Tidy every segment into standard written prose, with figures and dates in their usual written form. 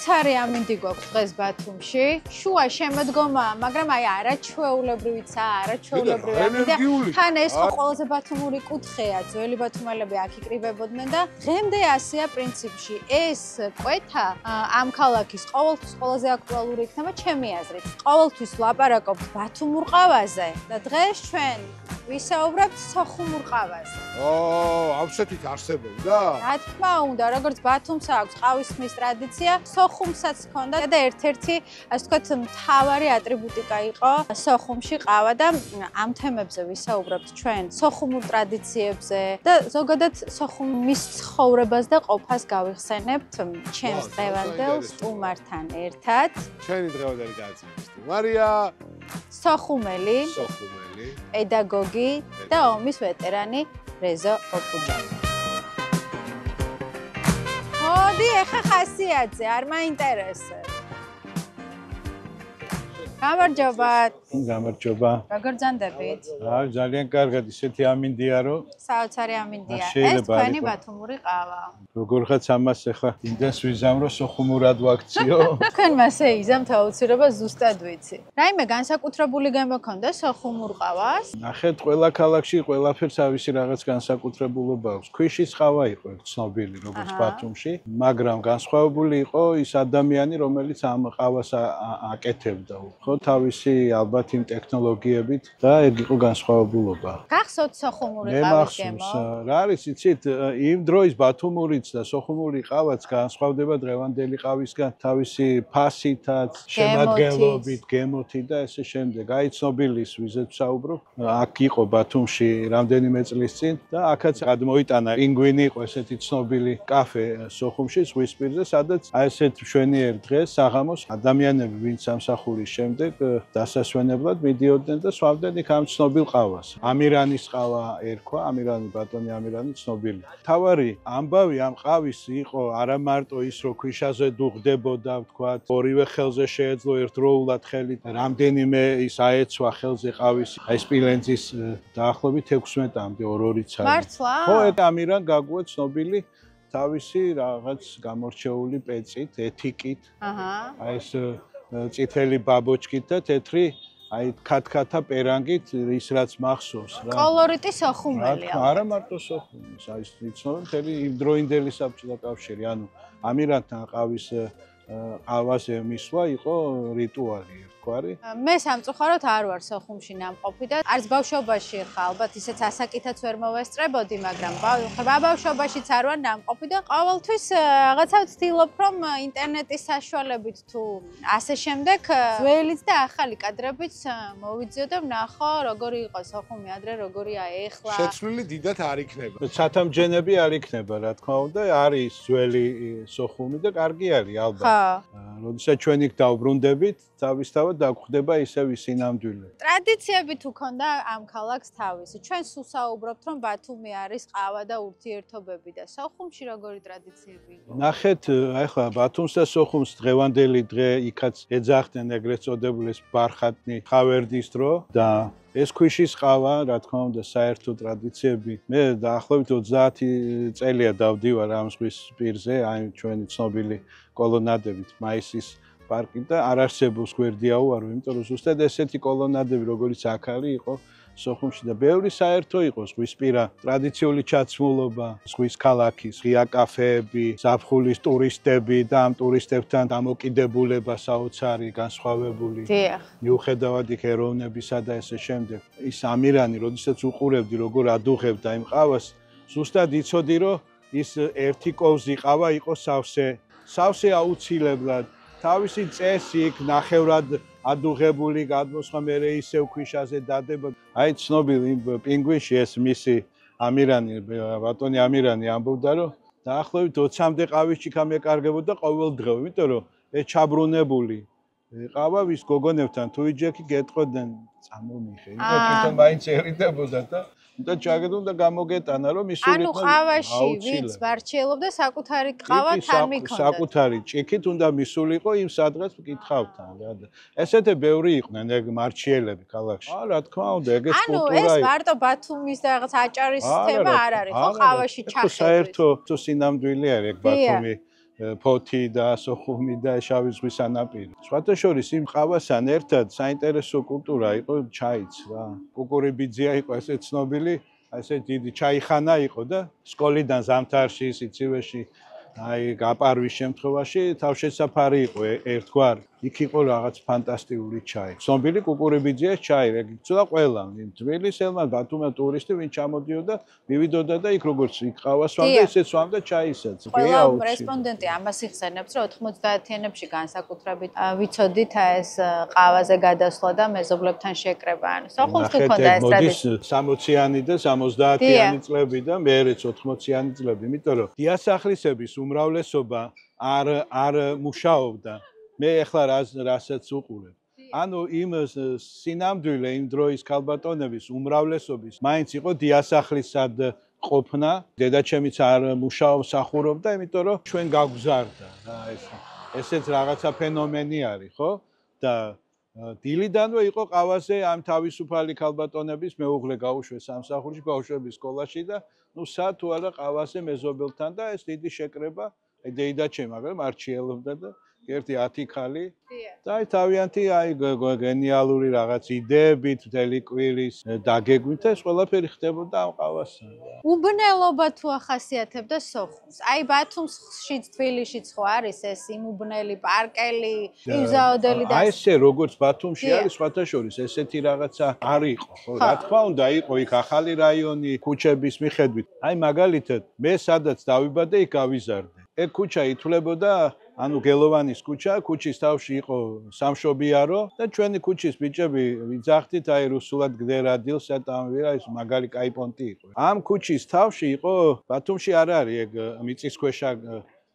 საოცარი ამინდი გვაქვს დღეს ბათუმში. შუა შემოდგომა, მაგრამ აი არაჩვეულებრივიცა, არაჩვეულებრივი ამინდია. თან ეს ხო ყველაზე ბათუმური კუთხეა, ძველი ბათუმელები აქ იკრიბებოდნენ და დღემდე ასეა პრინციპში. ეს კვეთა ამ ქალაქის ყოველთვის ყველაზე აქტუალური იქნება ჩემი აზრით. ყოველთვის ვლაპარაკობთ ბათუმურ ყავაზე და დღეს ჩვენ ვისაუბრებთ სოხუმურ ყავაზე. ამსეთით არსებობდა? რა თქმა უნდა, როგორც ბათუმს აქვს ყავისხმის ტრადიცია, სოხუმსაც ჰქონდა და ერთ-ერთი, ასე ვთქვათ, მთავარი ატრიბუტიკა იყო სოხუმში ყავა და ამ თემებზე ვისაუბრებთ ჩვენ, სოხუმურ ტრადიციებზე და ზოგადად სოხუმის ცხოვრებას და ყოფას გავიხსენებთ ჩემს დღევანდელ სტუმართან ერთად. ჩვენი დღევანდელი განაცხადი სტუმარია სოხუმელი, პედაგოგი და ომის ვეტერანი რეზო ოპუჯანი. მოდი, ეხა ხასიათზე, არ მაინტერესებს. გამარჯობა. გამარჯობა. როგორ ძანდებით? ძალიან კარგად, ისეთი ამინდია, რომ საოცარი ამინდია. ეს თქვენი ბათუმური ყავა. როგორღაც ამას ეხლა იმდენს ვიზამრო სოხუმურად ვაქციო. თქვენ მასე იზამთ აუცილებლად ზუსტად ვიცი. რაიმე განსაკუთრებული გემოქონდა სოხუმურ ყავას? ნახეთ, ყველა ქალაქში ყველაფერს ავისი რაღაც განსაკუთრებულობა აქვს. ქვიშის ყავა იყო ცნობილი, როგორც ბათუმში, მაგრამ განსხვავებული იყო ის ადამიანი, რომელიც ამ ყავას აკეთებდა. ხო, თავისი ალბათ იმ ტექნოლოგიებით და ეგ იყო განსხვავებულობა. გახსოვთ სოხუმური ყავის გემო? რა არის, იცით, იმ დროის ბათუმურიც და სოხუმური ყავაც განსხვავდება დღევანდელი ყავისგან თავისი ფასითაც, შემადგენლობით, გემოთით და ესე შემდეგ. აი ცნობილის ვიზეთ ვსაუბრობ. აქ იყო ბათუმში რამდენიმე წლის წინ და აქაც გადმოიტანა პინგვინი იყო ესეთი ცნობილი კაფე სოხუმში ზღვის პირზე, სადაც აი ესეთ მშვენიერ დღეს საღამოს ადამიანები ვინც სამსახურის შემდეგ დასასვენებლად მიდიოდნენ და სვავდნენ იქ ამ ცნობილ ყავას. ამირანის ყავა ერქვა, ამირანი ბატონი ამირანი ცნობილი. თავარი ამბავი ამ ყავის იყო არა მარტო ის, რომ ქვიშაზე დუღდებოდა, ვთქვათ, ორივე ხელზე შეეძლო ერთდროულად ხელით, რამდენიმე ის აეცვა ხელზე ყავის, აი სპილენძის დაახლოებით 16-მდე ორ-ორი ცალი. მართლა? ხო, ეგ ამირან გაგუა ცნობილი თავისი რაღაც გამორჩეული პეწით, ეთიკით. აი ეს წითელი ბაბოჩკით და თეთრი აი ქათქათა პერანგით ის რაც მახსოვს რა. კოლორიტი სოხუმელია. არა მარტო სოხუმის, აი იცნობენ მთელი იმდროინდელი საბჭოთა კავშირი, ანუ ამირანთან ყავის ყავაზე მისვლა იყო რიტუალი ერთგვარი. მე სამწუხაროდ არ ვარ სოხუმში ნამყოფი და არც ბავშვობაში ხა ალბათ ისეც ასაკითაც ვერ მოვესწრებოდი, მაგრამ ბავშვობაშიც არ ვარ ნამყოფი და ყოველთვის რაღაცა ვცდილობ რომ ინტერნეტის საშუალებით თუ ასე შემდეგ ძველიც და ახალი კადრებიც მოვიძიო და ვნახო როგორი იყო სოხუმი ადრე, როგორია ეხლა. შეცვლილი დიდად არ იქნება. სათამჯენები არ იქნება, რა თქმა უნდა, არის ძველი სოხუმი და კარგი არის ალბათ. როდესაც ჩვენ იქ დავბრუნდებით, თავისთავად დაგვხდება ისევ ის სინამდვილე. ტრადიციები თუ ქონდა ამ ქალაქს თავისი. ჩვენ სუსაუბრობთ რომ ბათუმი არის ყავა და ურთიერთობები და სოხუმში როგორი ტრადიციები იყო? ნახეთ, ახლა ბათუმს და სოხუმს დღევანდელი დღე იქაც ეძახდნენ ეგრეთ წოდებული ეს ბარხატნი ხავერდის დრო და ეს ქვიშის ყავა, რა თქმა უნდა, საერთო ტრადიციები. მე დაახლოებით 30 წელია დავდივარ ამ ზღვის პირზე, აი ჩვენი ცნობილი კოლონადებით მაისის პარკი და არ არსებობს გვერდიაო არ, იმიტომ რომ ზუსტად ესეთი კოლონადები, როგორც აქ არის, იყო სოხუმში და ბევრი საერთო იყო ზღვისპირა ტრადიციული ჩაცმულობა, ზღვის ქალაქის, ღია კაფეები, ზაფხულის ტურისტები და ამ ტურისტებთან დამოკიდებულება საოცარი, განსხვავებული. მიუხედავად იქ ეროვნებისა და ესე შემდეგ. ის ამირანი, როდესაც უყურებდი, როგორ ადუღებდა იმ ყავას, ზუსტად იცოდი, რომ ის ერთი კოვზი ყავა იყო სავსე აუცილებლად. თავისი წესი იქ ნახევრად ადუღებული გადმოსხმა მერე ისევ ქვიშაზე დადება. აი ცნობილი პინგვინში ეს მისი ამირანი, ბატონი ამირანი ამბობდა, რომ დაახლოებით 20-მდე ყავის ჭიქა მეკარგებოდა ყოველ დღე, იმიტომ რომ ეს ჩაბრუნებული ყავა ვის გოგონებთან თუ იჯექი გეტყოდნენ წამომიხე, იმიტომ თვითონ მაინც ერიდებოდა და და ჩაგედო და გამოგეტანა რომ ის სულით ანუ ყავაში ვინც მარჩიელობდა საკუთარი ყავა თან მიქონდა საკუთარი ჭიქით უნდა მისულიყო იმ სადღაც მკითხავთან რა და ესეთე ბევრი იყვნენ ეგ მარჩიელები ქალაქში რა თქმა უნდა ეგეც კულტურა ანუ ეს მარტო ბათუმის და რაღაც აჭარის თემა არ არის ხო ყავაში ჩახედვით საერთო თუ სინამდვილე არის ეგ ბათუმი ფოთი და სოხუმი და შავი ზღვის სანაპირო. სხვათა შორის იმ ყავასთან ერთად საინტერესო კულტურა იყო ჩაიც რა. კუკურიბიძია იყო ესე ცნობილი, ესე დიდი ჩაიხანა იყო და სკოლიდან ზამთარში, სიცივეში აი გაპარვის შემთხვევაში თავშესაფარი იყო ერთგვარი. იქ იყო რაღაც ფანტასტიკური ჩაი. ცნობილი კუკურიბიძიას ჩაი, ეგ იცოდა ყველა. თბილისელმა ბათუმმა ტურისტი ვინ ჩამოდიოდა, მივიდოდა და იქ როგორც იქ ყავას სვამდა, ისე სვამდა ჩაისაც. ყველა რესპონდენტი ამას იხსენებს, რომ 90-იანებში განსაკუთრებით ვიცოდით ეს ყავაზე გადასვლა და მეზობლებთან შეკრება. ანუ სოხუმს თუ ქონდა ეს ტრადიცია. 60-იანი და 70-იანი წლები და მეერეც 80-იანი წლები, იმიტომ რომ დიასახლისების უმრავლესობა არ მუშაობდა. მე ახლა რასაც უყურებ. ანუ იმ სინამდვილე იმ დროის ქალბატონების უმრავლესობის მაინც იყო დიასახლისად ყოფნა. დედაჩემიც არ მსახურობდა, იმიტომ რომ ჩვენ გაგვზარდა რა ესეც რაღაცა ფენომენი არის, ხო? და დილიდანვე იყო ყავაზე ამ თავისუფალი ქალბატონების მეუღლე გაუშვეს სამსახურში, ბავშვების სკოლაში და ნუ სად თუ არა ყავაზე მეზობელთან და ეს დიდი შეკრება აი დედაჩემ, მაგრამ არ ჩიელობდა და ერთი 10 ხალი და აი თავიანთი აი გენიალური რაღაც იდეებით მთელი კვირის დაგეგვით ეს ყველაფერი ხდებოდა ამ ყავასთან. უბნელობა თუ ახასიათებდა სოხუმს. აი ბათუმშიც თბილისშიც ხო არის ეს იმუბნელი პარკელი, იმზაოდელი და აი ესე როგორც ბათუმში არის სხვათა შორის ესეთი რაღაცა არ იყო, ხო? რა თქმა უნდა იყო იქ ახალი რაიონი, ქუჩების მიხედვით. აი მაგალითად მე სადაც დავიბადე იქ გავიზარდე. ეგ ქუჩა ითვლებოდა ანუ გელოვანის ქუჩა, ქუჩის თავში იყო სამშობიარო და ჩვენი ქუჩის ბიჭები ვიძახდით აი რუსულად გდერადილ სატამვირა ის მაგარი კაი პონტი იყო. ამ ქუჩის თავში იყო ბათუმში არ არის ეგ მიწისქვეშა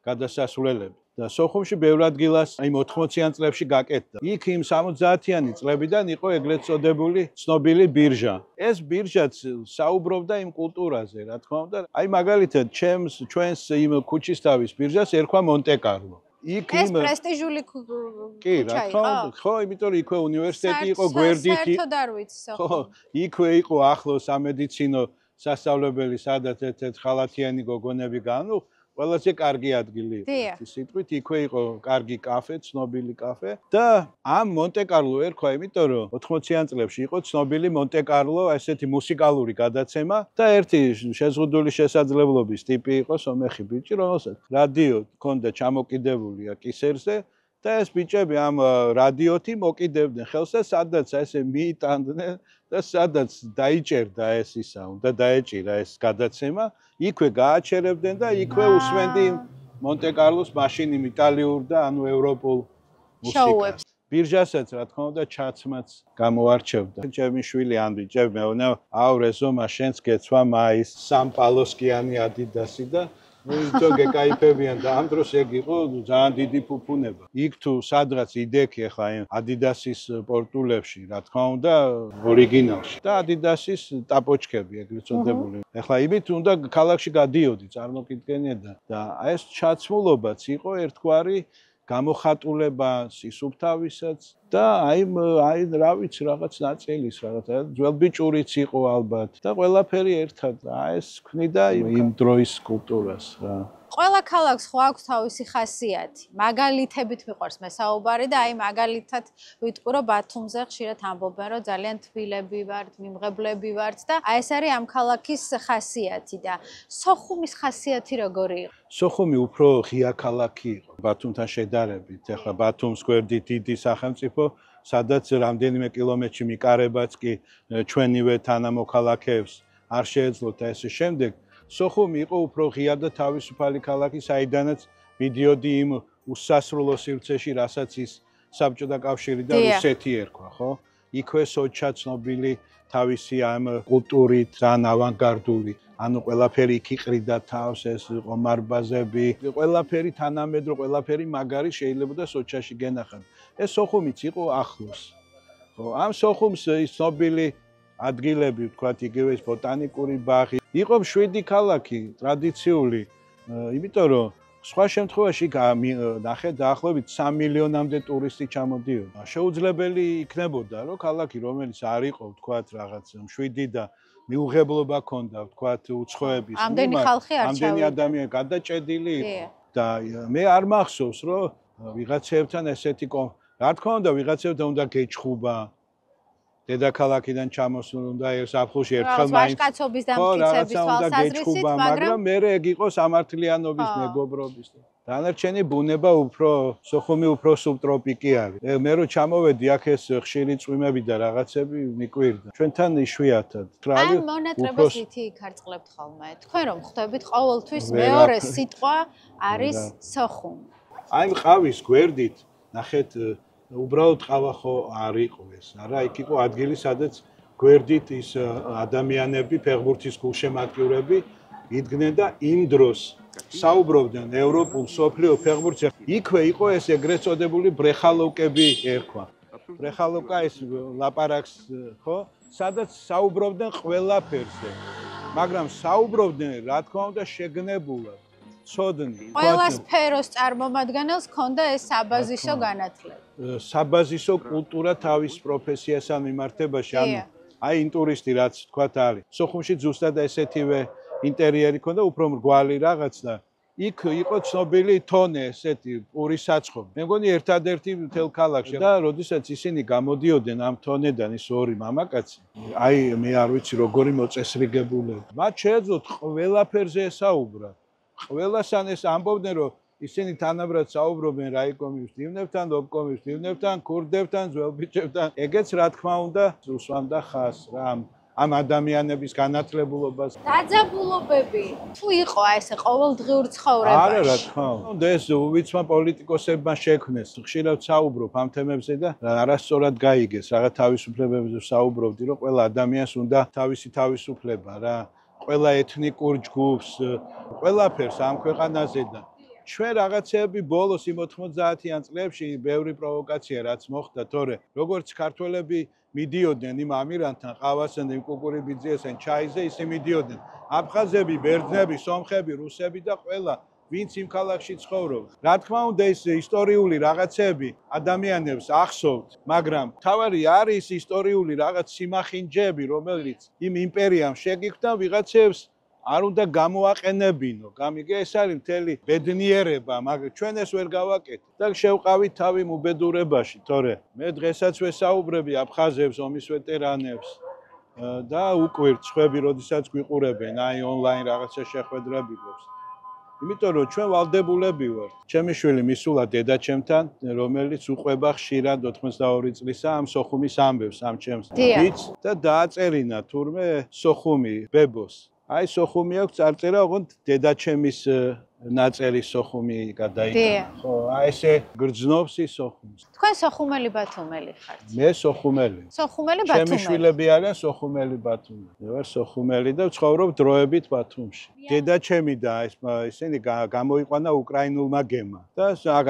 გადასასვლელები და სოხუმში ბევრ ადგილას აი 80-იან წლებში გაკეთდა. იქ იმ 70-იანი წლებიდან იყო ეგრეთ წოდებული ცნობილი ბირჟა. ეს ბირჟაც საუბრობდა იმ კულტურაზე, რა თქმა უნდა. აი მაგალითად ჩვენს იმ ქუჩის თავის ბირჟას ერქვა მონტე-კარლო. ეს პრესტიჟული კი, რა თქმა უნდა, ხო, იმიტომ რომ იქვე უნივერსიტეტი იყო, გვერდით ხო, იქვე იყო ახლოს სამედიცინო სასწავლებელი, სადაც ერთ-ერთ ხალათიანი გოგონები განუ, ყველაზე კარგი ადგილი იყო. ის სიტყვით იქვე იყო კარგი კაფე, ცნობილი კაფე და ამ მონტე-კარლო ერქვა, იმიტომ რომ 80-იან წლებში იყო ცნობილი მონტე-კარლო, ესეთი მუსიკალური გადაცემა და ერთი შეზღუდული შესაძლებლობის ტიპი იყო სომეხი ბიჭი, რომელსაც რადიო ჰქონდა ჩამოკიდებული კისერზე და ეს ბიჭები ამ რადიოთი მოკიდებდნენ ხელს და სადაც ესე მიიტანდნენ და სადაც დაიჭერდა ეს ისა, უნდა დაეჭირა ეს გადაცემა, იქვე გააჩერებდნენ და იქვე უსმენდი მონტე-კარლოს მაშინ იმ იტალიურ და ანუ ევროპულ მუსიკას. ბირჟასაც რა თქმა უნდა ჩაცმაც გამოარჩევდა. ჩემი შვილი ანდრიჭევ მეუნა, აუ რეზომა შენს გეცვა მაის სამპალოსკიანი ადიდასი და ნუ გეკაიფებიან და ამ დროს ეგ იყო ძალიან დიდი ფუფუნება. იქ თუ სადღაც იდექი ახლა ადიდასის პორტულებში, რა თქმა უნდა, ორიგინალში და ადიდასის ტაპოჩკები ეგრეთ წოდებული. ახლა იმით უნდა ქალაქში გადიოდი, წარმოკიდგენიeda და ეს ჩაცმულობაც იყო ერთგვარი გამოხატულება სისუფთავისაც და აი რა ვიცი რაღაც ნაწილის რაღაცა ძველბიჭურიც იყო ალბათ და ყველაფერი ერთად ეს ქმნიდა იმ დროის კულტურას რა. ყველა ქალაქს ხო აქვს თავისი ხასიათი. მაგალითებით მიყვარს მე საუბარი და აი მაგალითად ვიტყვი რომ ბათუმზე ხშირად ამბობენ რომ ძალიან თბილები ვართ, მიმღებლები ვართ და აი ეს არის ამ ქალაქის ხასიათი და სოხუმის ხასიათი როგორი იყო? სოხუმი უფრო ღია ქალაქი იყო ბათუმთან შედარებით. ახლა ბათუმს გვერდით დიდი სახელმწიფო, სადაც რამდენიმე კილომეტრში მიკარებაც კი ჩვენივე თანამოქალაქეებს არ შეეძლოთ ესე შემდეგ. სოხუმი იყო უფრო ღია და თავისუფალი ქალაქი, საიდანაც მიდიოდი იმ უსასრულო სივრცეში, რასაც ის საბჭოთა კავშირი და რუსეთი ერქვა, ხო? იქვე სოჩა ცნობილი თავისი ამ კულტურით, ძალიან ავანგარდული. ანუ ყველაფერი იქ იყრიდა თავს, ეს ყომარბაზები, ყველაფერი თანამედრო, ყველაფერი მაგარი შეიძლება და სოჩაში გენახათ. ეს სოხუმიც იყო ახლოს. ხო, ამ სოხუმს ის ცნობილი ადგილები, ვთქვათ, იგივე ის ბოტანიკური ბაღი, იყო 7 ქალაქი ტრადიციული, იმიტომ რომ სხვა შემთხვევაში ნახეთ დაახლოებით 3 მილიონამდე ტურისტი ჩამოდიოდა. შეუძლებელი იქნებოდა, რომ ქალაქი, რომელიც არ იყო, ვთქვათ, რაღაც 7 და მიუღებლობა ქონდა, ვთქვათ, უცხოების, ამდენი ხალხი არ ამდენი ადამიანი გადაჭედილი იყო. და მე არ მახსოვს რომ ვიღაცებთან ესეთი რა თქმა უნდა ვიღაცებთან უნდა გეჭხუბა დედაქალაქიდან ჩამოსულ უნდა საფხულში ერთხელ მაინც ვაჟკაცობის და მტკიცების თვალსაზრისით, მაგრამ მე ეგ იყო სამართლიანობის მეგობრობის. დანარჩენი ბუნება უფრო სოხუმი უფრო სუბტროპიკი არის. მე რო ჩამოვედი აქ ეს ხშირი წვიმები და რაღაცები მიკვირდა. ჩვენთან იშვიათად. აი მონატრებას ითი იქარწყლებთ ხოლმე. თქვენ რომ ხვდებით ყოველთვის მეორე სიტყვა არის სოხუმი. აი მყავის გვერდით ნახეთ უბრალოდ ყავა ხო არ იყო ეს. არა, იქ იყო ადგილი, სადაც გვერდით ის ადამიანები, ფეხბურთის გულშემატკივრები იდგნენ და იმ დროს საუბრობდნენ ევროპულ სოფლიო ფეხბურთზე. იქვე იყო ეს ეგრეთ წოდებული ბრეხალოვკები ერქვა. ბრეხალოვკა ეს ლაპარაკს ხო? სადაც საუბრობდნენ ყველაფერზე. მაგრამ საუბრობდნენ რა თქმა უნდა შეგნებულად. ცოდნი. ყველა სფეროს წარმომადგენელს ჰქონდა ეს საბაზისო განათლება. საბაზისო კულტურა თავის პროფესიასთან მიმართებაში, ანუ აი ინტურისტი რაც თქვათ არის. სოხუმში ზუსტად ესეთივე ინტერიერი ქონდა, უფრო მრგვალი რაღაც და იქ იყო ცნობილი თონე, ესეთი პურის საცხობი. მე მგონი ერთადერთი მთელ ქალაქში და როდესაც ისინი გამოდიოდნენ ამ თონედან ის ორი მამაკაცი, აი მე არ ვიცი როგორი მოწესრიგებულები. მათ შეეძლოთ ყველაფერზე ესაუბრა. ყველასთან ეს ამბობდნენ რომ ისინი თანაბრად საუბრობენ რაიკომის დივნებთან, ობკომის დივნებთან, ქურდებთან, ძველბიჭებთან. ეგეც რა თქმა უნდა უსვამდა ხას რა ამ ადამიანების განათლებულობას. დაძაბულობები თუ იყო ესე ყოველდღიურ ცხოვრებაში. არა რა თქმა უნდა ეს უვიცმა პოლიტიკოსებმა შექმნეს. ხშირად საუბრობ ამ თემებზე და არასწორად გაიგეს რაღაც თავისუფლებებზე საუბრობდი რომ ყველა ადამიანს უნდა თავისი თავისუფლება რა. ყველა ეთნიკურ ჯგუფს, ყველაფერს ამ ქვეყანაზე და ჩვენ რაღაცეები ბოლოს იმ 90-იან წლებში ბევრი პროვოკაცია რაც მოხდა, თორე როგორც ქართველები მიდიოდნენ იმ ამირანთან, ყავასთან, იმ კუკურიბიძიესთან, ჩაიზე, ისე მიდიოდნენ. აფხაზები, ბერძნები, სომხები, რუსები და ყველა ვინც იმ ქალაქში ცხოვრობს. რა თქმა უნდა ეს ისტორიული რაღაცები ადამიანებს ახსოვთ, მაგრამ თავარი არის ისტორიული რაღაც სიმახინჯეები, რომელიც იმ იმპერიამ შეგიქმნა ვიღაცებს არ უნდა გამოაყენებინო. გამიგე ეს არის მთელი ბედნიერება, მაგრამ ჩვენ ეს ვერ გავაკეთებთ. და შევყავით თავი უბედურებაში, თორე მე დღესაც ვესაუბრები აფხაზებს, ომის ვეტერანებს და უკვირთ ხვები, როდესაც გვიყურებენ, აი ონლაინ რაღაცა შეხვედრები გვაქვს. იმიტომ რომ ჩვენ ვალდებულები ვართ. ჩემი შვილი მისულა დედაჩემთან, რომელიც უყვება ხშირად 82 წლისა ამ სოხუმის ამბებს, ამ ჩემს დიდს და დააწერინა თურმე სოხუმი ბებოს. აი სოხუმი აქვს წარწერა, ოღონდ დედაჩემის ნაწერი სოხუმი გადაიკრა. ხო, აი ესე გრძნობს ის სოხუმს. თქვენ სოხუმელი ბათუმელი ხართ? მე სოხუმელი. სოხუმელი ბათუმელი. ჩემი შვილები არიან სოხუმელი ბათუმელი. მე ვარ სოხუმელი და ვცხოვრობ დროებით ბათუმში. დედაჩემი და ისინი გამოიყვანა უკრაინულმა გემმა. და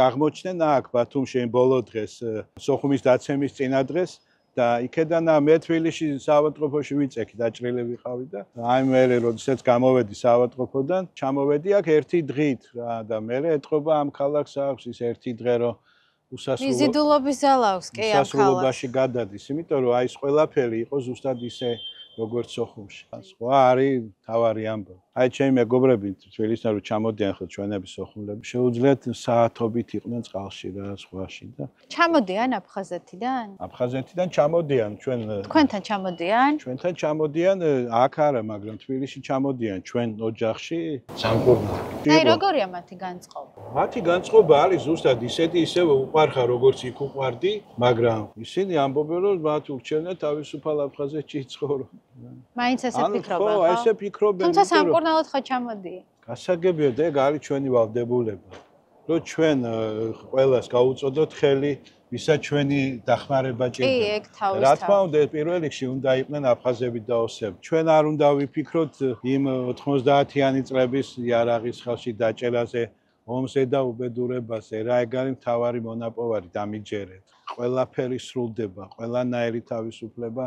აღმოჩნდნენ აქ ბათუმში ბოლო დღეს სოხუმის დაცემის წინა დღეს და იქედან მე თბილისში საავადმყოფოში ვიწექი დაჭრილი ვიყავი და აი მე როდესაც გამოვედი საავადმყოფოდან ჩამოვედი აქ ერთი დღით რა და მე ეთყობა ამ ქალაქს აქვს ის ერთი დღე რომ მიზიდულობის ზალა აქვს კი ამ ქალაქს სასრულობაში გადადის იმიტომ რომ აი ეს ყველაფერი იყო ზუსტად ისე როგორც სოხუმში. სხვა არის თავარი ამბავი. აი ჩემი მეგობრები თბილისიდან რომ ჩამოდიან ხო ჩვენები სოხუმლები შეუძლიათ საათობით იყვნენ წყალში რა სხვაში და ჩამოდიან აფხაზეთიდან? აფხაზეთიდან ჩამოდიან ჩვენ თქვენთან ჩამოდიან? ჩვენთან ჩამოდიან აქ არა, მაგრამ თბილისში ჩამოდიან ჩვენ ოჯახში სამკურნალო. აი როგორია მათი განწყობა? მათი განწყობა არის ზუსტად ისეთი ისევ უყარხა როგორც იქ უყარდი, მაგრამ ისინი ამბობენ რომ მათ ურჩევნია თავისუფალ აფხაზეთში ცხოვრობ. მაინც ესე ფიქრობენ ხო? ხო, ესე ფიქრობენ. თუმცა სამკურნალოდ ხო ჩამოდიან? გასაგებია და ეგ არის ჩვენი ვალდებულება. რომ ჩვენ ყველას გაუწოდოთ ხელი, ვისაც ჩვენი დახმარება ჭირდება. კი, ეგ თავის რა თქმა უნდა, პირველ რიგში უნდა იყვნენ აფხაზები და ოსები. ჩვენ არ უნდა ვიფიქროთ იმ 90-იანი წლების იარაღის ხელში დაჭერაზე, ომზე და უბედურებაზე. რა ეგ არის მთავარი მონაპოვარი დამიჯერეთ. ყველაფერი სრულდება, ყველანაირი თავისუფლება,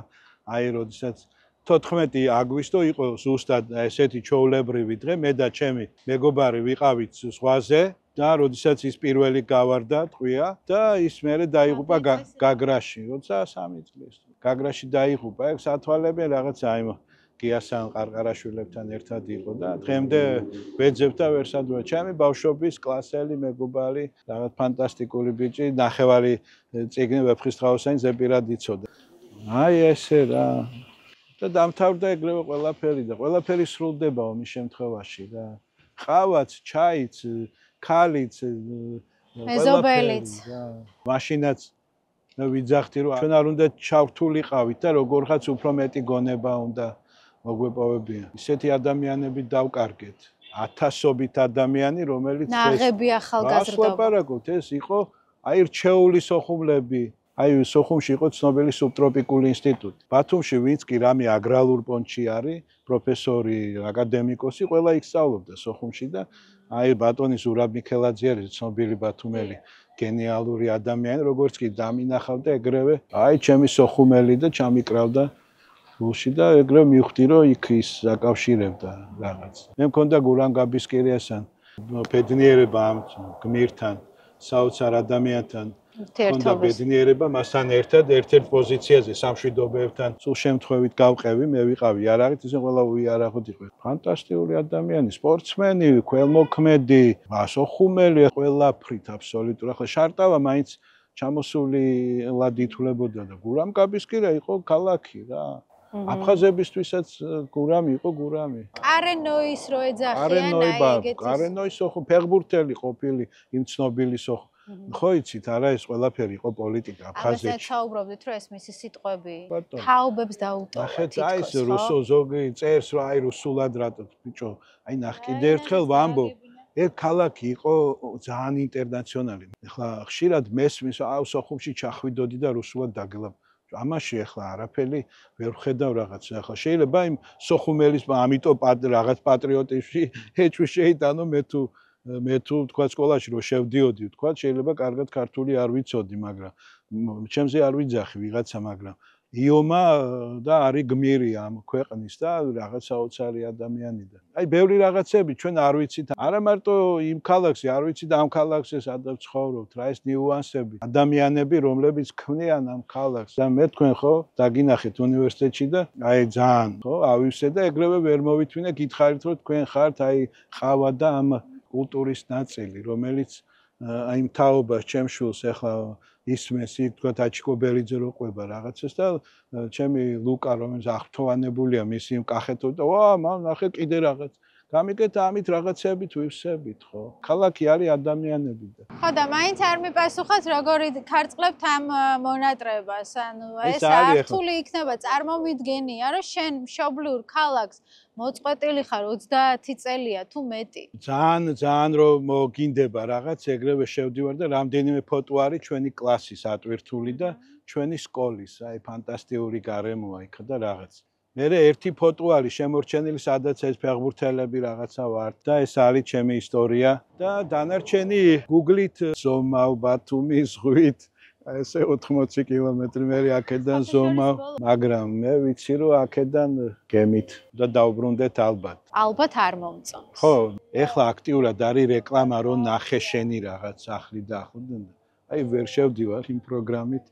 აი როდესაც 14 აგვისტო იყო ზუსტად ესეთი ჩვეულებრივი დღე, მე და ჩემი მეგობარი ვიყავით ზღვაზე და როდესაც ის პირველი გავარდა ტყვია და ის მერე დაიღუპა გაგრაში, როცა 3 წლის. გაგრაში დაიღუპა, ეგ სათვალებია რაღაცა აი გიასან ყარყარაშვილებთან ერთად იყო და დღემდე ვეძებ და ვერ სადღაც ჩემი ბავშვობის კლასელი მეგობარი რაღაც ფანტასტიკური ბიჭი ნახევარი წიგნი ვეფხისტყაოსანი ზეპირად იცოდა აი ესე რა და დამთავრდა ეგრევე ყველაფერი და ყველაფერი სრულდება ომის შემთხვევაში რა ყავაც ჩაიც ქალიც მეზობელიც მაშინაც ვიძახდი რომ ჩვენ არ უნდა ჩავრთულიყავით და როგორღაც უფრო მეტი გონება უნდა მოგვეპოვებიან ისეთი ადამიანები დავკარგეთ ათასობით ადამიანი რომელიც ნაღები ახალგაზრდობა ეს იყო აი რჩეული სოხუმლები აი სოხუმში იყო ცნობილი სუბტროპიკული ინსტიტუტი ბათუმში ვინც კი რამე აგრალურ პონჩი არის პროფესორი აკადემიკოსი ყველა იქ სწავლობდა სოხუმში და აი ბატონი ზურაბ მიქელაძე არის ცნობილი ბათუმელი გენიალური ადამიანი როგორც კი დამინახავდა ეგრევე აი ჩემი სოხუმელი და ჩამიკრავდა გულში და ეგრევე მივხვდი რომ იქ ის აკავშირებდა რაღაც მე მქონდა გურამ გაბისკირიასთან ბედნიერება ამ გმირთან საოცარ ადამიანთან მქონდა ბედნიერება მასთან ერთად ერთ-ერთ პოზიციაზე სამშვიდობოებთან სულ შემთხვევით გავყევი მე ვიყავი იარაღით ისე ყველა უიარაღოდ იყო ფანტასტიკური ადამიანი სპორტსმენი ქველმოქმედი სოხუმელი ყველაფრით აბსოლუტურად ახლა შარტავა მაინც ჩამოსულად ითვლებოდა და გურამ გაბისკირია იყო ქალაქი რა აფხაზებისთვისაც გურამი იყო გურამი კარენოის რო ეძახიან აი ეგეთი კარენოის სოხუმ ფეხბურთელი ყოფილი იმ ცნობილი სოხუმ ხო იცით არა ეს ყველაფერი იყო პოლიტიკა აფხაზეთში ამასაც საუბრობდით რომ ეს მისი სიტყვები თაობებს დაუტოვა ახეთ აი ეს რუსო ზოგი წერს რომ აი რუსულად რატო ბიჭო აი ნახ კიდე ერთხელ ვამბობ ეგ ქალაქი იყო ძალიან ინტერნაციონალი ახლა ხშირად მესმის აუ სოხუმში ჩახვიდოდი და რუსულად დაგელაპ ამაში ახლა არაფერი ვერ ვხედავ რაღაც ახლა შეიძლება იმ სოხუმელის ამიტომ რაღაც პატრიოტიზმში ეჭვი შეიტანო მე თუ თქვა სკოლაში რომ შევდიოდი თქვა შეიძლება კარგად ქართული არ ვიცოდი მაგრამ ჩემზე არ ვიძახი ვიღაცა მაგრამ იომა და არის გმირი ამ ქვეყნის და რაღაც საოცარი ადამიანი და აი ბევრი რაღაცები ჩვენ არ ვიცით არა მარტო იმ ქალაქში არ ვიცით ამ ქალაქში სადაც ცხოვრობთ რა ეს ნიუანსები ადამიანები რომლებიც ქმნიან ამ ქალაქს და მე თქვენ ხო დაგინახეთ უნივერსიტეტში და აი ძალიან ხო ავივსე და ეგრევე ვერ მოვითმინე გითხარით რომ თქვენ ხართ აი ყავა და ამ კულტურის ნაწილი რომელიც აი მთავრობას ჩემშულს ახლა ისმეს იქ თქვა აჩიკობერიძე რო ყვება რაღაცას და ჩემი ლუკა რომელიც აღფრთოვანებულია მისი იმ კახეთო და ვა მან ნახე კიდე რაღაც გამიგეთ ამით რაღაცებით ვივსებით ხო ქალაქი არის ადამიანები და ხო და მაინც არ მიპასუხოთ როგორი ქარწყლებთ ამ მონატრებას ანუ ეს რთული იქნება წარმომიდგენია რომ შენ მშობლიურ ქალაქს მოწყვეტილი ხარ 30 წელია თუ მეტი ძალიან რომ მოგინდება რაღაც ეგრევე შევდივარ და რამდენიმე ფოტო არის ჩვენი კლასის ატვირთული და ჩვენი სკოლის აი ფანტასტიკური გარემოა იქ და რაღაც მე ერთი ფოტო არის შემორჩენილი სადაც ეს ფეხბურთელები რაღაცა ვარ და ეს არის ჩემი ისტორია და დანარჩენი Google-ით ზომავ ბათუმის ზღვით ესე 80 კილომეტრი მე აქედან ზომავ მაგრამ მე ვიცი რომ აქედან გემით და დავბრუნდეთ ალბათ არ მომწონს ხო ეხლა აქტიურად არის რეკლამა რომ ნახე შენი რაღაც ახლი და ახლდან აი ვერ შევდივარ იმ პროგრამით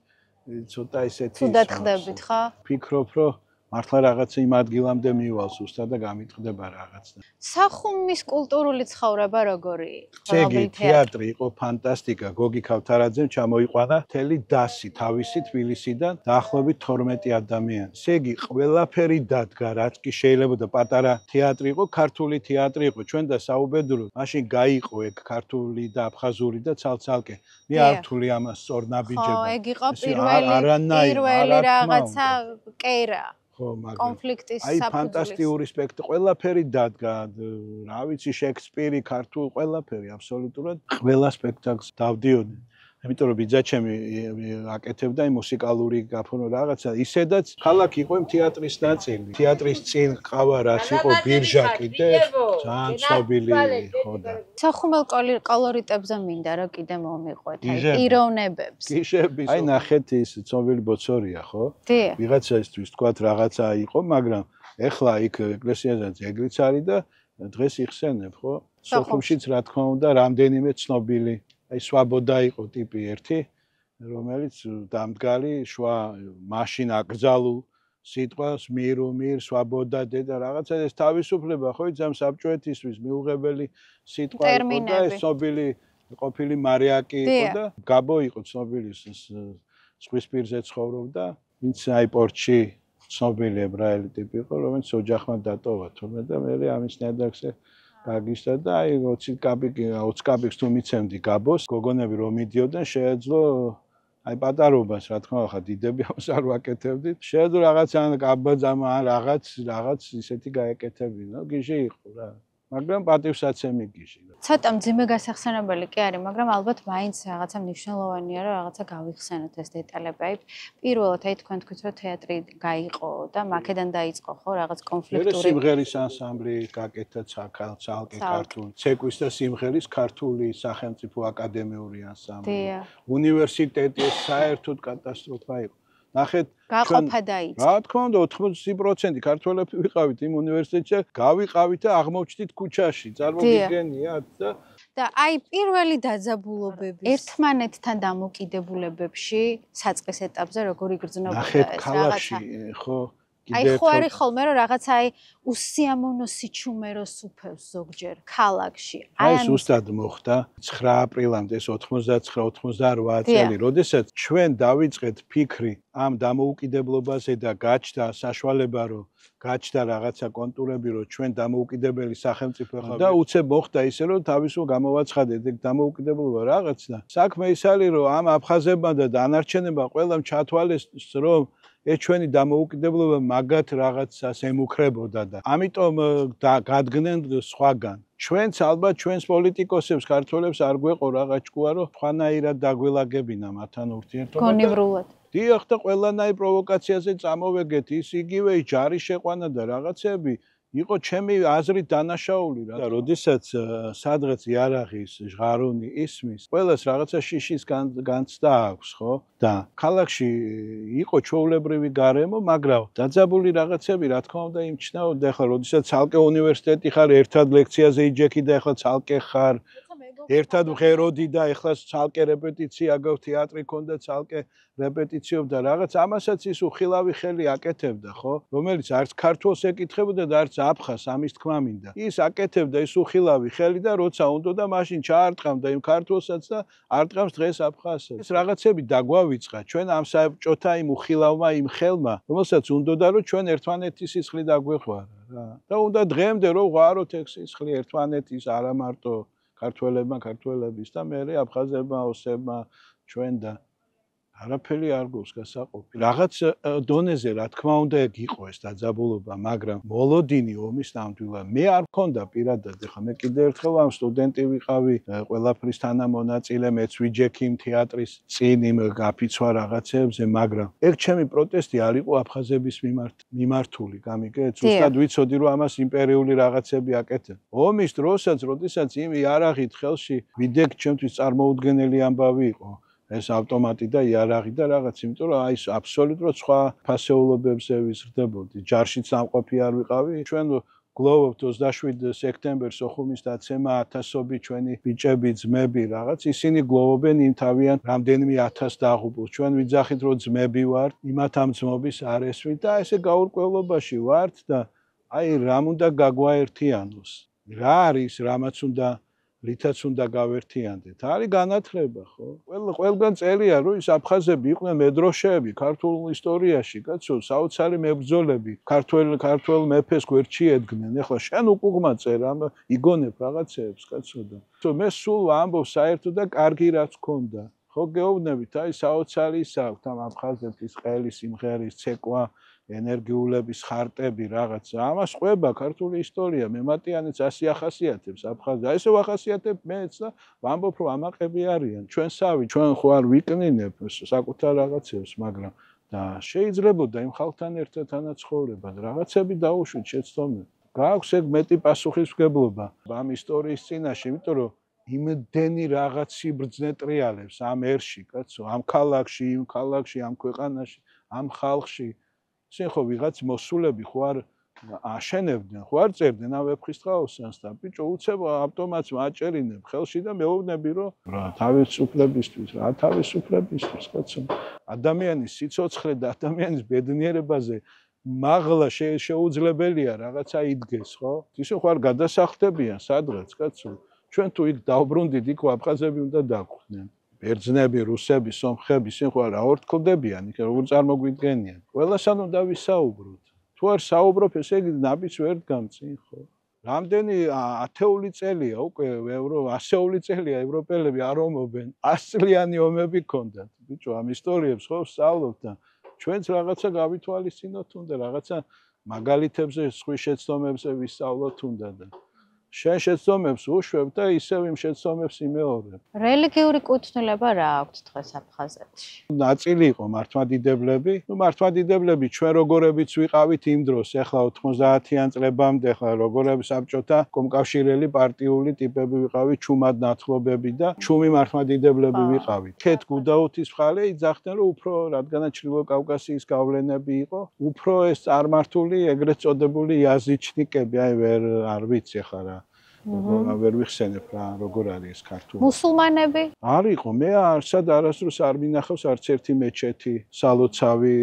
ცოტა ისეთი თუდად ხდებით ხო ფიქრობ რომ მართლა რაღაცა იმ ადგილამდე მივალ სუსტად და გამიტყდება რაღაც და სახუმის კულტურული ცხოვრება როგორი ცეგი თეატრი იყო ფანტასტიკა გოგი ქავთარაძემ ჩამოიყვანა მთელი დასი თავისი თბილისიდან დაახლოებით 12 ადამიანი ცეგი ყველაფერი დადგა რაც კი შეიძლება და პატარა თეატრი იყო ქართული თეატრი იყო ჩვენ და საუბედუროთ მაშინ გაიყო ეგ ქართული და აფხაზური და ცალ-ცალკე მე არ ვთვლი ამას სწორნაბიჯებად ხო ეგ იყო პირველი რაღაცა კერა კონფლიქტის საფუძველი. აი ფანტასტიკური სპექტაკლი, ყველაფერი დადგა, რა ვიცი, შექსპირი, ქართული, ყველაფერი აბსოლუტურად ყველა სპექტაკლს დავდიოდი. იმიტომ რომ ბიძაჩემი აკეთებდა იმ მუსიკალური გაფორმო რაღაცა, ისედაც ქალაქი იყო იმ თეატრის ნაწილი. თეატრის წინ ყავა რაც იყო ბირჟა კიდე, ძალიან ცნობილი ხო და. სახუმელ კოლორიტებზე მინდა რომ კიდე მომიყვეთ, აი პიროვნებებს. გიშები. აი ნახეთ ის ცნობილი ბოცორია, ხო? ვიღაცაისთვის თქვათ რაღაცა იყო, მაგრამ ეხლა იქ ეკლესიაზე ძეგლიც არის და დღეს იხსენებ, ხო? სოხუმშიც რა თქმა უნდა რამდენიმე ცნობილი აი სვაბოდა იყო ტიპი ერთი, რომელიც დამდგარი შუა მაშინ აკრძალულ სიტყვას მირუმირ, სვაბოდადე და რაღაცა ეს თავისუფლება ხო იცამ საბჭოეთისთვის მიუღებელი სიტყვა იყო და ეს ცნობილი ყოფილი მარიაკი იყო და გაბო იყო ცნობილი ზღვისპირზე ცხოვრობდა, ვინც აი პორტში ცნობილი ებრაელი ტიპი იყო, რომელიც ოჯახმა დატოვა თურმე და მე ამის ნიადაგზე გაგიშთა და აი 20 კაპიკს თუ მიცემდი გაბოს, გოგონები რომ მიდიოდნენ შეეძლო აი პატარობას რა თქმა უნდა დიდები ამას არ ვაკეთებდით. შეეძლო რაღაც ან გაბაძამ ან რაღაც ისეთი გაეკეთებინა, გიჟი იყო რა. მაგრამ პატივსაცემი გიჟი. ცოტა მძიმე გასახსენებელი კი არის, მაგრამ ალბათ მაინც რაღაცა მნიშვნელოვანია, რომ რაღაცა გავიხსენოთ ეს დეტალები. აი პირველად აი თქვენ თქვით, რომ თეატრი გაიყო და მაქედან დაიწყო ხო რაღაც კონფლიქტური. სიმღერის ანსამბლი გაკეთა ცალკე ქართული, ცეკვის და სიმღერის ქართული სახელმწიფო აკადემიური ანსამბლი. უნივერსიტეტი საერთოდ კატასტროფა იყო. ნახეთ გაყოფა დაიწყო. რა თქმა უნდა 80% ქართველები ვიყავით იმ უნივერსიტეტში, გავიყავით და აღმოჩნდით ქუჩაში. წარმოგიდგენიათ და აი პირველი დაძაბულობები ერთმანეთთან დამოკიდებულებებში საწყის ეტაპზე როგორ იგრძნობდა ეს რაღაცა. ნახეთ ქალაქში ხო აი ხო არის ხოლმე რომ რაღაცა აი უსიამოვნო სიჩუმე რო სუფევს ზოგჯერ ქალაქში. აი ეს უსტად მოხდა 9 აპრილამდე ეს 99-98 წელი, როდესაც ჩვენ დავიწყეთ ფიქრი ამ დამოუკიდებლობაზე და გაჩნდა საშუალება რომ გაჩნდა რაღაცა კონტურები რომ ჩვენ დამოუკიდებელი სახელმწიფო ხართ და უცებ მოხდა ისე რომ თავისუფლ გამოვაცხადეთ ეგ დამოუკიდებლობა რაღაცა. საქმე ის არის რომ ამ აფხაზებმა და დანარჩენებმა ყველამ ჩათვალეს რომ ეს ჩვენი დამოუკიდებლობა მაგათ რაღაცას ემუქრებოდა და ამიტომ გადგნენ სხვაგან. ჩვენც ალბათ ჩვენს პოლიტიკოსებს ქართველებს არ გვეყო რაღაც ჭკუა რომ სხვანაირად დაგველაგებინა მათთან ურთიერთობა. გონივრულად. დიახ და ყველანაირ პროვოკაციაზე წამოვეგეთ ის იგივე ჯარის შეყვანა და რაღაცები იყო ჩემი აზრით დანაშაული რა. და როდესაც სადღაც იარაღის ჟღარუნი ისმის, ყველას რაღაცა შიშის განცდა აქვს, ხო? და ქალაქში იყო ჩვეულებრივი გარემო, მაგრამ დაძაბული რაღაცები რა თქმა უნდა იმჩნეოდა. ეხლა როდესაც ცალკე უნივერსიტეტი ხარ, ერთად ლექციაზე იჯექი და ეხლა ცალკე ხარ ერთად მღეროდი და ეხლა ცალკე რეპეტიცია გაქვს, თეატრი ქონდა ცალკე რეპეტიციობდა რაღაც, ამასაც ის უხილავი ხელი აკეთებდა, ხო? რომელიც არც ქართულს ეკითხებოდა და არც აფხაზს, ამის თქმა მინდა. ის აკეთებდა ის უხილავი ხელი და როცა უნდოდა მაშინ ჩაარტყამდა იმ ქართულსაც და არტყამს დღეს აფხაზსაც. ეს რაღაცები დაგვავიწყა ჩვენ ამ საბჭოთა იმ უხილავმა იმ ხელმა, რომელსაც უნდოდა რომ ჩვენ ერთმანეთის სისხლი დაგვეხვარა რა. და უნდა დღემდე რომ ვღაროთ ეგ სისხლი ერთმანეთის არა მარტო ქართველებმა, ქართველების და მე აფხაზებმა, ოსებმა, ჩვენ და არაფერი არ გვაქვს გასაყოფი. რაღაც დონეზე რა თქმა უნდა ეგ იყო ეს დაძაბულობა, მაგრამ მოლოდინი ომის ნამდვილად მე არ მქონდა პირადად. ეხლა მე კიდევ ერთხელ ამ სტუდენტი ვიყავი, ყველაფრის თანამონაწილე, მეც ვიჯექი იმ თეატრის წინ იმ გაფიცვა რაღაცებზე, მაგრამ ეგ ჩემი პროტესტი არ იყო აფხაზების მიმართული, გამიგეთ? ზუსტად ვიცოდი რომ ამას იმპერიული რაღაცები აკეთებ. ომის დროსაც, როდესაც იმ იარაღით ხელში ვიდექ ჩემთვის წარმოუდგენელი ამბავი იყო. ეს ავტომატი და იარაღი და რაღაც, იმიტომ რომ აი აბსოლუტურად სხვა ფასეულობებზე ვიზრდებოდი. ჯარშიც სამყოფი არ ვიყავი. ჩვენ გლოვობთ 27 სექტემბერს ოხუმის დაცემა ათასობი ჩვენი ბიჭები, ძმები რაღაც, ისინი გლოვობენ იმ თავიან რამდენიმე 1000 დაღუპულს. ჩვენ ვიძახით რომ ძმები ვართ, იმათ ამ ძმობის არ ესვით და ესე გაურკვევლობაში ვართ და აი რამ უნდა გაგვაერთიანოს. რა არის რამაც უნდა რითაც უნდა გავერთიანდეთ. არის განათლება, ხო? ყველგან წერია, რომ ის აფხაზები იყვნენ მედროშეები ქართულ ისტორიაში, კაცო, საოცარი მებრძოლები, ქართველ მეფეს გვერდში ედგნენ. ეხლა შენ უკუღმა წერ, ამ იგონებ რაღაცეებს, კაცო და. მე სულ ამბობ საერთოდ და კარგი რაც ქონდა. ხო გეუბნებით, აი საოცარი ის აქვს ამ აფხაზეთის ყელი, სიმღერის ცეკვა, ენერგიულების ხარტები რაღაც. ამას ყვება ქართული ისტორია, მემატიანეც ასე ახასიათებს აფხაზი. აი ესე ვახასიათებ მეც და ვამბობ რომ ამაყები არიან. ჩვენსავი, ჩვენ ხო არ ვიკნინებ საკუთარ რაღაცებს, მაგრამ და შეიძლებოდა იმ ხალხთან ერთად თანაცხოვრება და რაღაცები დაუშვით შეცდომები. გააქვს ეგ მეტი პასუხისმგებლობა ამ ისტორიის წინაშე, იმიტომ რომ იმდენი რაღაც სიბრძნე ტრიალებს ამ ერში, კაცო, ამ ქალაქში, იმ ქალაქში, ამ ქვეყანაში, ამ ხალხში. ისინი ხო ვიღაც მოსულები ხო არ აშენებდნენ, ხო არ წერდნენ ამ ვეფხისტყაოსანს და ბიჭო უცებ ავტომატს მაჭერინებ ხელში და მეუბნები რომ რა თავისუფლებისთვის, რა თავისუფლებისთვის, კაცო. ადამიანის სიცოცხლე და ადამიანის ბედნიერებაზე მაღლა შეუძლებელია რაღაცა იდგეს, ხო? ისე ხარ გადასახდებიან სადღაც, კაცო. ჩვენ თუ იქ დავბრუნდით, იქ აფხაზები უნდა დაგვხვდნენ. ბერძნები, რუსები, სომხები, ისე ხარ აორთქლდებიან, იქ როგორ წარმოგვიდგენიან. ყველასთან უნდა ვისაუბროთ. თუ არ საუბრობ, ესე იგი ნაბიჯს ვერ დგამწინ, ხო? რამდენი ათეული წელია უკვე ასეული წელია ევროპელები არ ომობენ. 100 წლიანი ომები ჰქონდათ. ბიჭო, ამ ისტორიებს ხო ვსწავლობთ და ჩვენც რაღაცა გავითვალისწინოთ უნდა, რაღაცა მაგალითებზე, სხვის შეცდომებზე ვისწავლოთ უნდა და შენ შეცდომებს უშვებ და ისევ იმ შეცდომებს იმეორებ. რელიგიური კუთვნილება რა აქვთ დღეს აფხაზეთში? ნაწილი იყო მართლმადიდებლები. მართლმადიდებლები ჩვენ როგორებიც ვიყავით იმ დროს, ახლა 90-იან წლებამდე, ახლა როგორები საბჭოთა კომკავშირელი პარტიული ტიპები ვიყავით, ჩუმად ნათლობები და ჩუმი მართლმადიდებლები ვიყავით. ქეთ გუდაუთის მხარე იძახდნენ, რომ უფრო რადგანაც ჩრდილო კავკასიის გავლენები იყო, უფრო ეს წარმართული ეგრეთ წოდებული იაზიჩნიკები, აი არ ვიცი ახლა რა. ვერ ვიხსენებ რა როგორ არის ეს ქართული. მუსულმანები? არ იყო, მე არასდროს არ მინახავს არც ერთი მეჩეთი, სალოცავი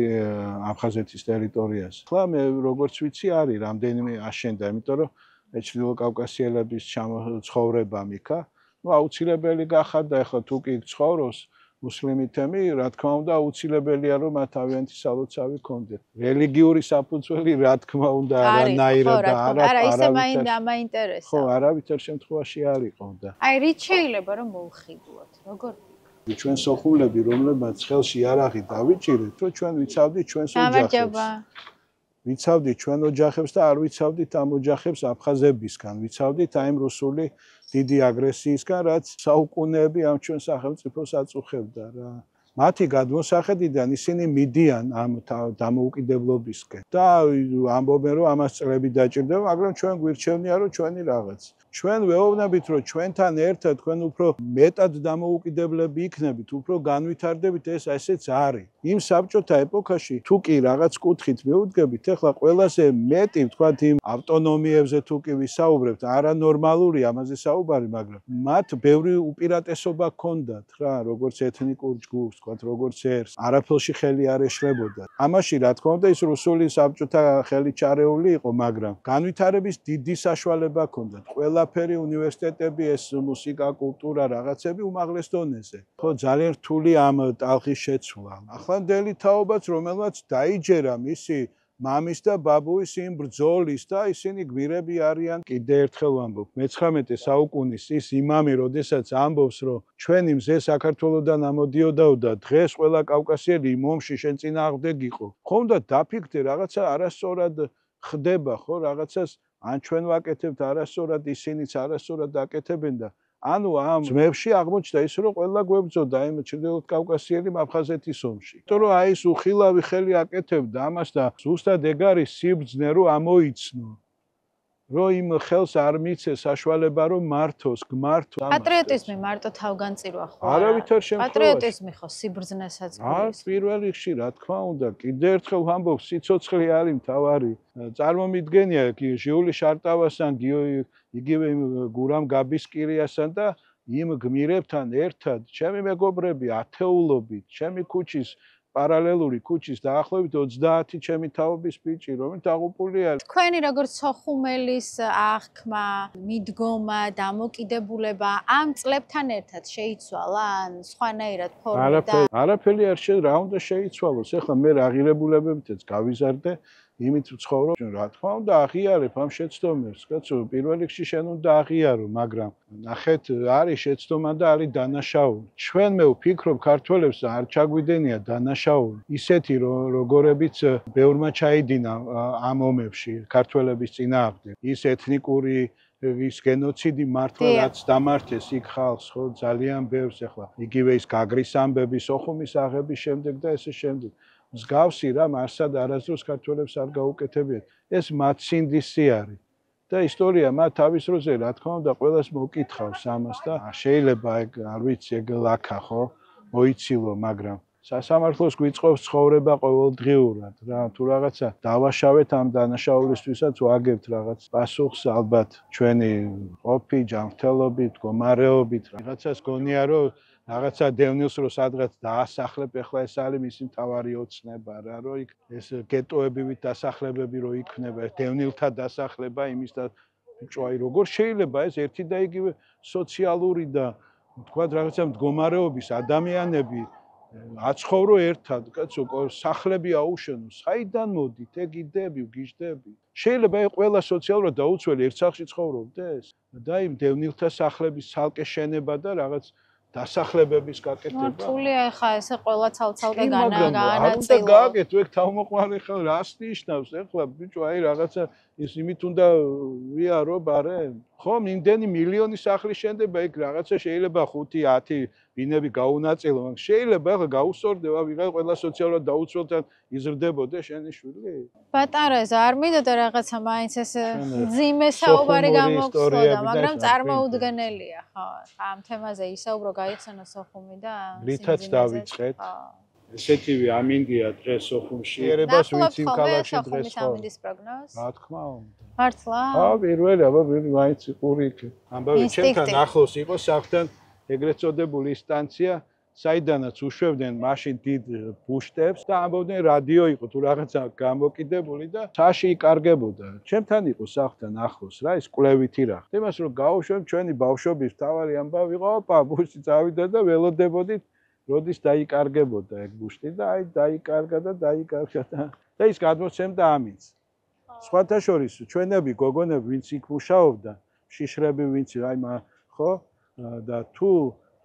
აფხაზეთის ტერიტორიაზე. ახლა მე როგორც ვიცი არის რამდენიმე აშენდა, იმიტომ რომ ჩრდილო კავკასიელების ცხოვრება მიქა, აუცილებელი გახადა, ახლა თუ კი ცხოვრობს მუსლიმითები, რა თქმა უნდა, აუცილებელია რომ მათ თავიანთი სალოცავი ჰქონდეთ. რელიგიური საფუძველი, რა თქმა უნდა, არანაირად და არა ისე მაინტერესა. ხო, არავითარ შემთხვევაში არ იყო და. აი, რით შეიძლება რომ მოვხიბლოთ? როგორ? ჩვენ სოხუმლები, რომლებმაც ხელში იარაღი დავიჭირეთ, რომ ჩვენ ვიცავდით ჩვენს ოჯახებს. ვიცავდით ჩვენ ოჯახებს და არ ვიცავდით ამ ოჯახებს აფხაზებისგან, ვიცავდით აი ამ რუსული დიდი აგრესიისგან, რაც საუკუნეები ამ ჩვენ სახელმწიფოს აწუხებდა რა. მათი გადმოსახედიდან ისინი მიდიან ამ დამოუკიდებლობისკენ და ამბობენ, რომ ამას წლები დაჭირდება, მაგრამ ჩვენ გვირჩევნია, რომ ჩვენი რაღაც. ჩვენ ვეუბნებით, რომ ჩვენთან ერთად თქვენ უფრო მეტად დამოუკიდებლები იქნებით, უფრო განვითარდებით, ეს ესეც არის. იმ საბჭოთა ეპოქაში თუ კი რაღაც კუთხით მეუდგებით, ახლა ყველაზე მეტი ვთქვათ იმ ავტონომიებზე თუ კი ვისაუბრებთ, არანორმალური ამაზე საუბარი, მაგრამ მათ ბევრი უპირატესობა ჰქონდათ რა, როგორც ეთნიკურ ჯგუფს, ვთქვათ, როგორც ერს, არაფერში ხელი არ ეშლებოდა. ამაში რა თქმა უნდა ის რუსული საბჭოთა ხელი ჩარეული იყო, მაგრამ განვითარების დიდი საშუალება ჰქონდათ. ყველაფერი უნივერსიტეტები, ეს მუსიკა, კულტურა, რაღაცები უმაღლეს დონეზე. ხო, ძალიან რთული ამ ტალღის შეცვლა. ახლანდელი თაობაც, რომელმაც დაიჯერა მისი მამის და ბაბუის იმ ბრძოლის და ისინი გვირები არიან. კიდე ერთხელ ვამბობ, მე-19 საუკუნის ის იმამი, როდესაც ამბობს, რომ ჩვენი მზე საქართველოსდან ამოდიოდაო და დღეს ყველა კავკასიელი იმ ომში შენ წინააღმდეგ იყო. ხომ და დაფიქრდე რაღაცა არასწორად ხდება, ხო, რაღაცას ან ჩვენ ვაკეთებთ არასწორად, ისინიც არასწორად აკეთებენ და ანუ ამ ძმებში აღმოჩნდა ის, რომ ყველა გვებრძოდა იმ ჩრდილოეთ კავკასიელი აფხაზეთის ომში. იმიტომ რომ აი ეს უხილავი ხელი აკეთებდა ამას და ზუსტად ეგ არის სიბრძნე, რომ ამოიცნო. რომ იმ ხელს არ მიცეს საშუალება რომ მართოს, გმართოს. პატრიოტიზმი მარტო თავგანწირვა ხო? არავითარ შემთხვევაში. პატრიოტიზმი ხო სიბრძნესაც გულისხმობს. პირველ რიგში, რა თქმა უნდა, კიდე ერთხელ ვამბობ, სიცოცხლე არის მთავარი. წარმომიდგენია ჟიული შარტავასთან, იგივე გურამ გაბისკირიასთან და იმ გმირებთან ერთად, ჩემი მეგობრები ათეულობით, ჩემი ქუჩის პარალელური ქუჩის დაახლოებით 30 ჩემი თაობის ბიჭი, რომელიც აღუპული არის. თქვენი როგორც სოხუმელის აღქმა, მიდგომა, დამოკიდებულება ამ წლებთან ერთად შეიცვალა ან სხვანაირად ფორმირდა? არაფერი არ რა უნდა შეიცვალოს. ეხლა მე აღირებულებებითაც გავიზარდე, იმით ვცხოვრობ, რა თქმა უნდა აღიარებ ამ შეცდომებს, კაცო, პირველ რიგში შენ უნდა აღიარო, მაგრამ ნახეთ, არის შეცდომა და არის დანაშაული. ჩვენ მე ვფიქრობ ქართველებს არ ჩაგვიდენია დანაშაული. ისეთი როგორებიც ბევრმა ჩაიდინა ამ ომებში ქართველების წინააღმდეგ. ის ეთნიკური ის გენოციდი მართლა რაც დამართეს იქ ხალხს, ხო, ძალიან ბევრს ახლა. იგივე ის გაგრის ამბები, სოხუმის აღების შემდეგ და ესე შემდეგ. მსგავსი რამ არსად არასდროს ქართველებს არ გაუკეთებიათ. ეს მათ სინდისი არის. და ისტორია მათ თავის დროზე, რა თქმა უნდა, ყველას მოკითხავს ამას და შეიძლება ეგ არ ვიცი, ეგ ლაქა ხო, მოიცილო, მაგრამ სასამართლოს გვიწყობს ცხოვრება ყოველდღიურად, რა, თუ რაღაცა დავაშავეთ ამ დანაშაულისთვისაც ვაგებთ რაღაც პასუხს ალბათ ჩვენი ყოფი, ჯანმრთელობით, მდგომარეობით, რაღაცას გონია რომ რაღაცა დევნილს რო სადღაც დაასახლებ, ეხლა ეს არის მისი მთავარი ოცნება რა, რომ იქ ეს გეტოებივით დასახლებები რო იქნება, დევნილთა დასახლება იმის და ბიჭო, აი როგორ შეიძლება ეს ერთი და იგივე სოციალური და თქვა რაღაცა მდგომარეობის ადამიანები აცხოვრო ერთად, კაცო, სახლები აუშენო, საიდან მოდით, ეგ იდეები, გიჟდები. შეიძლება ეს ყველა სოციალურად დაუცველი ერთ სახლში ცხოვრობდეს და იმ დევნილთა სახლების ცალკე შენება და რაღაც დასახლებების გაკეთება. მართულია ეხა ესე ყველა ცალ-ცალკე არ უნდა გაანაწილო. გააკეთო, ეგ თავმოყვარე ხარ, რას ნიშნავს ეხლა, ბიჭო, აი რაღაცა ის იმით უნდა ვიარო ბარე. ხო, იმდენი მილიონი სახლი შენდება, ეგ რაღაცა შეიძლება 5-10 ბინები გაუნაწილო, მაგრამ შეიძლება ახლა გაუსწორდება, ვიღა ყველა სოციალურად დაუცველთან იზრდებოდა შენი შვილი? ბატარეზა, არ მინდოდა რაღაცა მაინც ეს ძიმე საუბარი გამოგხსოვდა, მაგრამ წარმოუდგენელია, ხო. ამ თემაზე ისაუბრო გაიხსენა სოხუმი და რითაც დავიწყეთ. ესეთივე ამინდია დღეს სოხუმში. ერებას ვინც იმ ქალაქში დღეს ხო. ამინდის პროგნოზს? რა თქმა უნდა. მართლა? ხო, პირველი, აბა, მაინც იყური იქ. ამბავი ჩემთან ახლოს იყო საფთან ეგრეთ წოდებული ინსტანცია, საიდანაც უშვებდნენ მაშინ დიდ ბუშტებს და ამბობდნენ რადიო იყო თუ რაღაცა გამოკიდებული და საში იკარგებოდა. ჩემთან იყო საფთან ახლოს რა, ის კვლევითი რა. იმას რომ გაუშვებ ჩვენი ბავშვობის თავარი ამბავი იყო, ოპა, ბუშტი წავიდა და ველოდებოდით როდის დაიკარგებოდა ეგ ბუშტი და აი დაიკარგა და ის გადმოცემდა ამინც. სხვათა შორის ჩვენები გოგონები ვინც იქ მუშაობდა, შიშრები ვინც აი ხო და თუ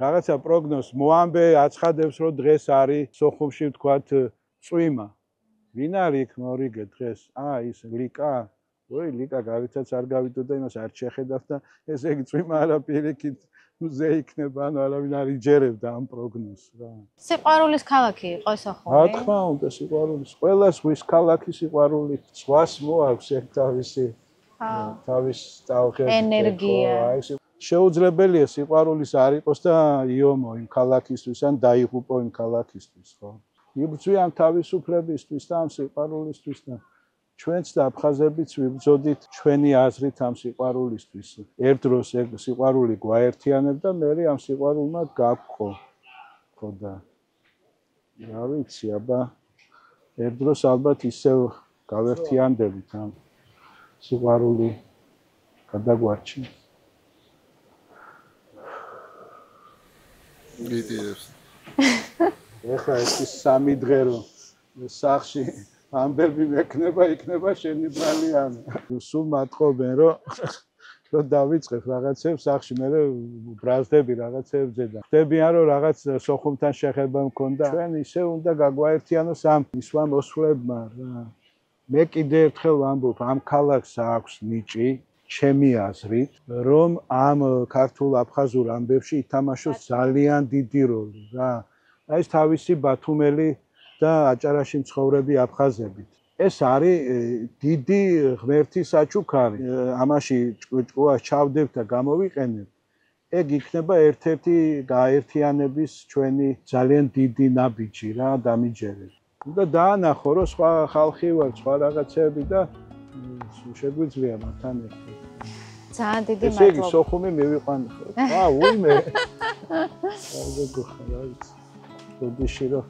რაღაცა პროგნოზს მოამბე აცხადებს რომ დღეს არის სოხუმში ვთქვათ წვიმა. ვინ არის იქ მორიგე დღეს? ის ლიკა. ой, ლიკა გავითაც არ გავიდო და იმას არ შეხედავ და ესე იგი წვიმა არა პირიქით ზე იქნება, ანუ არავინ არ იჯერებდა ამ პროგნოზს რა. სიყვარულის ქალაქი იყო სოხუმი? რა თქმა უნდა, სიყვარულის. ყველა ზღვის ქალაქი სიყვარული. ზღვას მოაქვს ერთ თავის ტალღები. ენერგია. შეუძლებელია სიყვარულის არ იყოს და იომო იმ ქალაქისთვის ან დაიღუპო იმ ქალაქისთვის, ხო? იბრძვი ამ თავისუფლებისთვის და ამ სიყვარულისთვის და ჩვენც და აფხაზებიც ვიბრძოდით ჩვენი აზრით ამ სიყვარულისთვის. ერთ დროს ეგ სიყვარული გვაერთიანებდა, მე ამ სიყვარულმა გავყო. ხო და რა ვიცი, აბა ერთ დროს ალბათ ისევ გავერთიანდებით ამ სიყვარული გადაგვარჩინე. გიტირებს. ეხლა ეს სამი დღე რომ სახში ამბები მექნება, იქნება შენი ბრალიანი. სულ მათხოვენ რომ დავიწყებ რაღაცებს სახში, მე ბრაზდები რაღაცებზე და ხდებიან რომ რაღაც სოხუმთან შეხება მქონდა. ჩვენ ისე უნდა გაგვაერთიანოს ამ ისვა მოსვლებმა რა. მე კიდე ერთხელ ვამბობ, ამ ქალაქს აქვს ნიჭი ჩემი აზრით, რომ ამ ქართულ აფხაზურ ამბებში ითამაშოს ძალიან დიდი როლი რა. აი ეს თავისი ბათუმელი და აჭარაში მცხოვრები აფხაზები. ეს არის დიდი ღმერთის საჩუქარი. ამაში ჭკუას ჩავდებ და გამოვიყენებ. ეგ იქნება ერთ-ერთი გაერთიანების ჩვენი ძალიან დიდი ნაბიჯი რა, დამიჯერებ. და დაანახო რომ სხვა ხალხი ვარ, სხვა რაღაცები და შეგვიძლია მათთან ერთად. ძალიან დიდი მადლობა. ესე იგი სოხუმი მივიყვანე. უიმე. არ გეხარა ის. ბოდიში რომ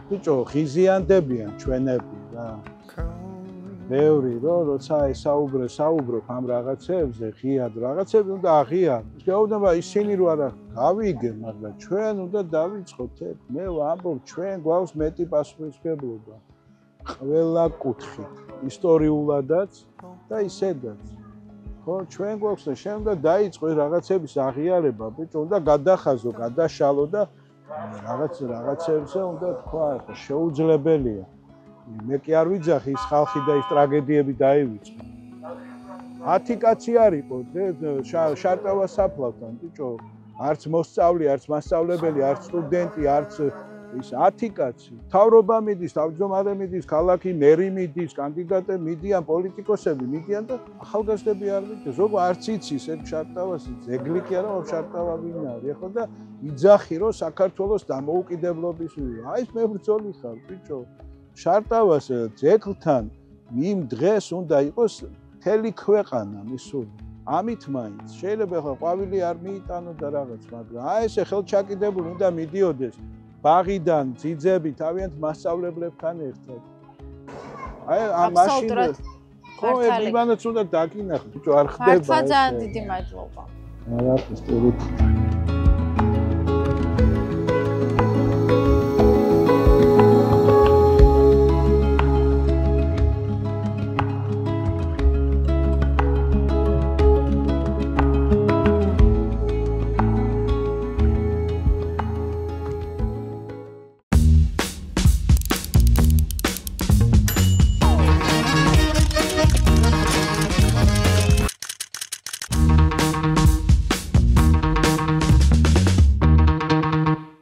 ბიჭო, ღიზიანდებიან ჩვენები რა. ბევრი როცა საუბრობ ამ რაღაცებზე, ღიად რაღაცები უნდა აღიაროთ. შეუძლება ისინი რო არა გავიგე, მაგრამ ჩვენ უნდა დავიწყოთ ეგ. მე ვამბობ, ჩვენ გვაქვს მეტი პასუხისმგებლობა. ყველა კუთხით, ისტორიულადაც და ისედაც. ხო, ჩვენ გვაქვს და შენ უნდა დაიწყოს რაღაცების აღიარება, ბიჭო, უნდა გადახაზო, გადაშალო და რაღაცებზე უნდა თქვა, ხო, შეუძლებელია. მე კი არ ვიძახი ის ხალხი და ის ტრაგედიები დაივიწყე. 10 კაცი არისო, შარტავა საფლავთან, ბიჭო, არც მოსწავლე, არც მასწავლებელი, არც სტუდენტი, არც ის 10 კაცი. თავრობა მიდის, თავმჯდომარე მიდის, ქალაქი მერი მიდის, კანდიდატები მიდიან, პოლიტიკოსები მიდიან და ახალგაზრდები არ მიდის. როგორ არც იცის ეგ შარტავას, ძეგლი კი არა, შარტავა ვინ არის, ხო და იძახი რომ საქართველოს დამოუკიდებლობის აი ეს მებრძოლი ხარ, ბიჭო. შარტავას ძეგლთან იმ დღეს უნდა იყოს მთელი ქვეყანა მისული. ამით მაინც შეიძლება ხო ყვავილი არ მიიტანო და რაღაც, მაგრამ აი ესე ხელჩაკიდებული უნდა მიდიოდეს ბაღიდან ძიძები თავიანთ მასწავლებლებთან ერთად. აი ამ მაშინ ხო ებანაც უნდა დაკინახო, ბიჭო არ ხდება. მართლა ძალიან დიდი მადლობა. არა, ეს